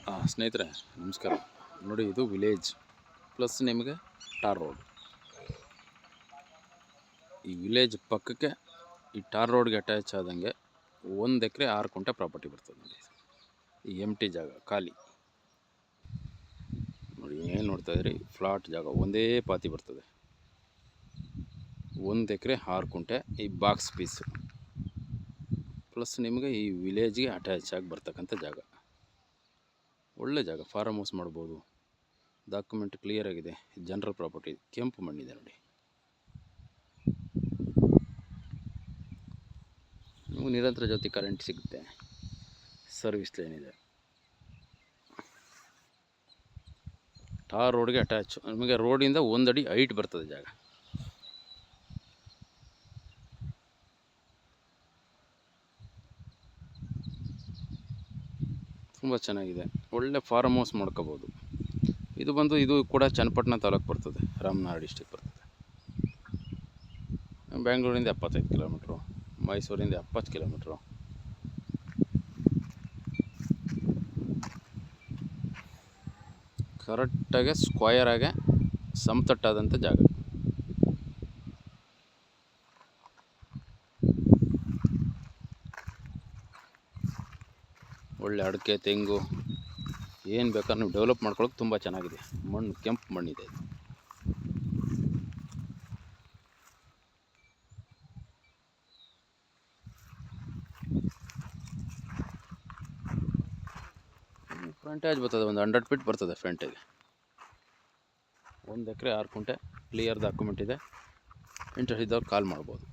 ಸ್ನೇಹಿತರೆ ನಮಸ್ಕಾರ. ನೋಡಿ, ಇದು ವಿಲೇಜ್ ಪ್ಲಸ್ ನಿಮಗೆ ಟಾರ್ ರೋಡ್. ಈ ವಿಲೇಜ್ ಪಕ್ಕಕ್ಕೆ ಈ ಟಾರ್ ರೋಡ್ಗೆ ಅಟ್ಯಾಚ್ ಆದಂಗೆ 1 ಎಕರೆ 6 ಕುಂಟೆ ಪ್ರಾಪರ್ಟಿ ಬರ್ತದೆ. ನೋಡಿ, ಈ ಎಂಟಿ ಜಾಗ ಖಾಲಿ ನೋಡಿ, ಏನು ನೋಡ್ತಾ ಇದ್ರಿ, ಫ್ಲಾಟ್ ಜಾಗ ಒಂದೇ ಪಾತಿ ಬರ್ತದೆ. 1 ಎಕರೆ 6 ಕುಂಟೆ ಈ ಬಾಕ್ಸ್ ಪೀಸು ಪ್ಲಸ್ ನಿಮಗೆ ಈ ವಿಲೇಜ್ಗೆ ಅಟ್ಯಾಚ್ ಆಗಿ ಬರ್ತಕ್ಕಂಥ ಜಾಗ. ಒಳ್ಳೆ ಜಾಗ, ಫಾರ್ಮ್ ಹೌಸ್ ಮಾಡ್ಬೋದು. ಡಾಕ್ಯುಮೆಂಟ್ ಕ್ಲಿಯರ್ ಆಗಿದೆ. ಜನರಲ್ ಪ್ರಾಪರ್ಟಿ, ಕೆಂಪು ಮಣ್ಣಿದೆ ನೋಡಿ. ನಿಮಗೆ ನಿರಂತರ ಜೊತೆ ಕರೆಂಟ್ ಸಿಗುತ್ತೆ. ಸರ್ವಿಸ್ ಲೈನ್ ಇದೆ. ಟಾರ್ ರೋಡ್ಗೆ ಅಟ್ಯಾಚ್. ನಿಮಗೆ ರೋಡಿಂದ 1 ಅಡಿ ಹೈಟ್ ಬರ್ತದೆ ಜಾಗ. ತುಂಬ ಚೆನ್ನಾಗಿದೆ. ಒಳ್ಳೆ ಫಾರ್ಮ್ ಹೌಸ್ ಮಾಡ್ಕೋಬೋದು. ಇದು ಕೂಡ ಚನ್ನಪಟ್ಟಣ ತಾಲೂಕು ಬರ್ತದೆ, ರಾಮನಗರ ಡಿಸ್ಟಿಕ್ ಬರ್ತದೆ. ಬೆಂಗಳೂರಿಂದ 75 ಕಿಲೋಮೀಟ್ರು, ಮೈಸೂರಿಂದ 70 ಕಿಲೋಮೀಟ್ರು. ಕರೆಕ್ಟಾಗಿ ಸ್ಕ್ವಯರಾಗೆ ಸಮತಟ್ಟಾದಂಥ ಜಾಗ. ಒಳ್ಳೆ ಅಡಿಕೆ, ತೆಂಗು ಏನು ಬೇಕಾದ್ರೂ ನೀವು ಡೆವಲಪ್ ಮಾಡ್ಕೊಳ್ಳೋಕೆ ತುಂಬ ಚೆನ್ನಾಗಿದೆ. ಮಣ್ಣು ಕೆಂಪು ಮಣ್ಣಿದೆ. ಫ್ರಂಟೇಜ್ ಬರ್ತದೆ, ಒಂದು 100 ಫೀಟ್ ಬರ್ತದೆ ಫ್ರಂಟೇಜ್. 1 ಎಕರೆ 6 ಕುಂಟೆ ಕ್ಲಿಯರ್ ಡಾಕ್ಯುಮೆಂಟ್ ಇದೆ. ಇಂಟ್ರೆಸ್ಟ್ ಇದ್ದವ್ರು ಕಾಲ್ ಮಾಡ್ಬೋದು.